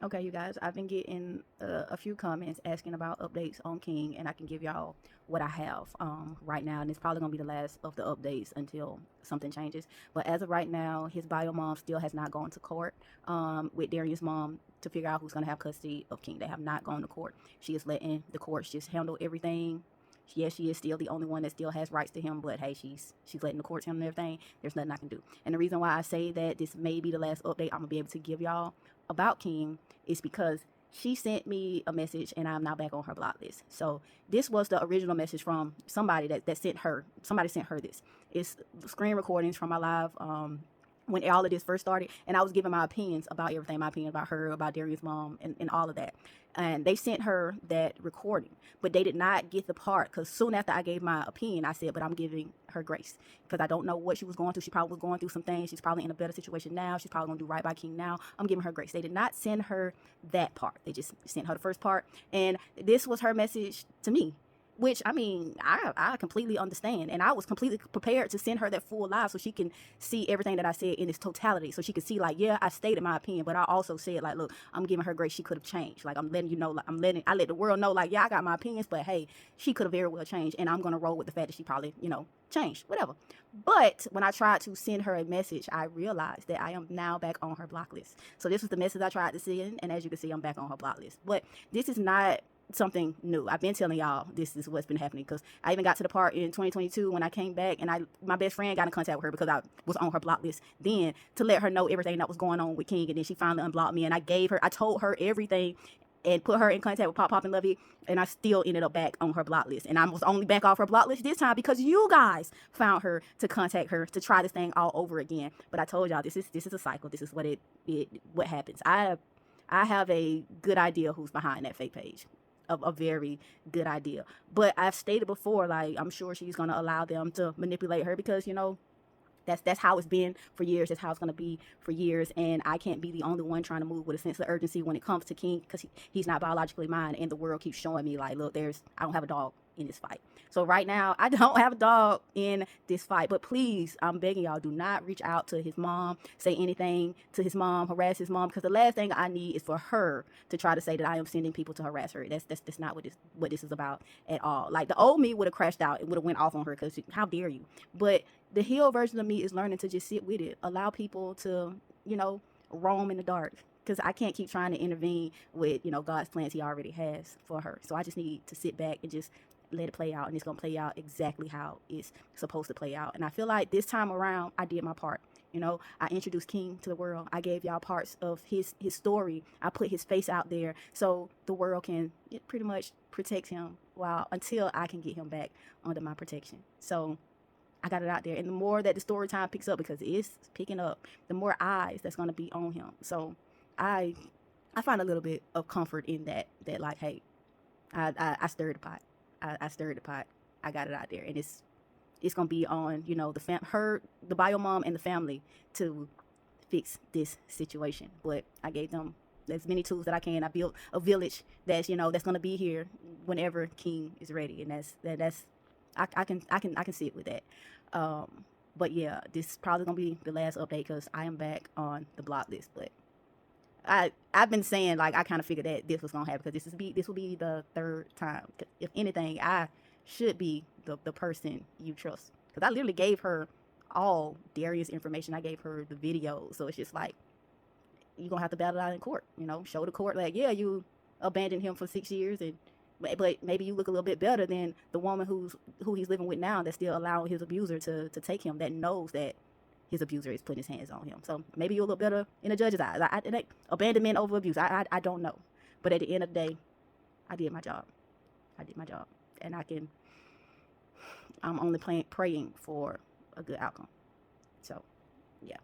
Okay, you guys, I've been getting a few comments asking about updates on King, and I can give y'all what I have right now, and it's probably gonna be the last of the updates until something changes. But as of right now, his bio mom still has not gone to court with Darian's mom to figure out who's gonna have custody of King. They have not gone to court. She is letting the courts just handle everything. Yes, she is still the only one that still has rights to him, but hey, she's letting the courts handle everything. There's nothing I can do. And the reason why I say that this may be the last update I'm gonna be able to give y'all about King is because she sent me a message and I'm now back on her block list. So this was the original message from somebody that sent her. Somebody sent her this. It's screen recordings from my live when all of this first started, and I was giving my opinions about everything, my opinion about her, about Darian's mom, and all of that. And they sent her that recording, but they did not get the part, because soon after I gave my opinion, I said, but I'm giving her grace because I don't know what she was going through. She probably was going through some things. She's probably in a better situation now. She's probably gonna do right by King now. I'm giving her grace. They did not send her that part. They just sent her the first part, and this was her message to me, which I mean, I completely understand, and I was completely prepared to send her that full live so she can see everything that I said in its totality, so she could see, like, yeah, I stated my opinion, but I also said, like, look, I'm giving her grace. She could have changed. Like, I'm letting you know, like, I let the world know, like, yeah, I got my opinions, but hey, she could have very well changed, and I'm gonna roll with the fact that she probably, changed, whatever. But when I tried to send her a message, I realized that I am now back on her block list. So this was the message I tried to send, and as you can see, I'm back on her block list. But this is not something new. I've been telling y'all this is what's been happening, because I even got to the part in 2022 when I came back and my best friend got in contact with her because I was on her block list then, to let her know everything that was going on with King, and then she finally unblocked me, and I told her everything and put her in contact with Pop Pop and Lovey, and I still ended up back on her block list. And I was only back off her block list this time because you guys found her to contact her to try this thing all over again. But I told y'all this is a cycle. This is what happens. I have a good idea who's behind that fake page. A very good idea. But I've stated before, like, I'm sure she's gonna allow them to manipulate her because, that's how it's been for years. That's how it's gonna be for years. And I can't be the only one trying to move with a sense of urgency when it comes to King, because he's not biologically mine, and the world keeps showing me, like, look, I don't have a dog in this fight. So right now, I don't have a dog in this fight. But please, I'm begging y'all, do not reach out to his mom, say anything to his mom, harass his mom, because the last thing I need is for her to try to say that I am sending people to harass her. That's not what this is about at all. Like, the old me would have crashed out and would have went off on her, because how dare you? But the healed version of me is learning to just sit with it, allow people to, roam in the dark, because I can't keep trying to intervene with, God's plans he already has for her. So I just need to sit back and just let it play out, and it's gonna play out exactly how it's supposed to play out. And I feel like this time around I did my part. I introduced King to the world. I gave y'all parts of his story. I put his face out there so the world can pretty much protect him until I can get him back under my protection. So I got it out there. And the more that the story time picks up, because it's picking up, the more eyes that's going to be on him. So I find a little bit of comfort in that, like, hey, I stirred the pot. I stirred the pot. I got it out there. And it's going to be on, the bio mom and the family to fix this situation. But I gave them as many tools that I can. I built a village that's going to be here whenever King is ready. And that's I can sit with that. But yeah, this is probably gonna be the last update because I am back on the block list. But I've been saying, like, I kind of figured that this was gonna happen, because this will be the third time. If anything, I should be the person you trust, because I literally gave her all Darius information. I gave her the video, so it's just like, you're gonna have to battle it out in court. Show the court, like, yeah, you abandoned him for 6 years, but maybe you look a little bit better than the woman who he's living with now, that's still allowing his abuser to take him, that knows that his abuser is putting his hands on him. So maybe you look better in the judge's eyes. Abandonment over abuse. I don't know, but at the end of the day, I did my job. I did my job, and I'm only praying for a good outcome. So yeah.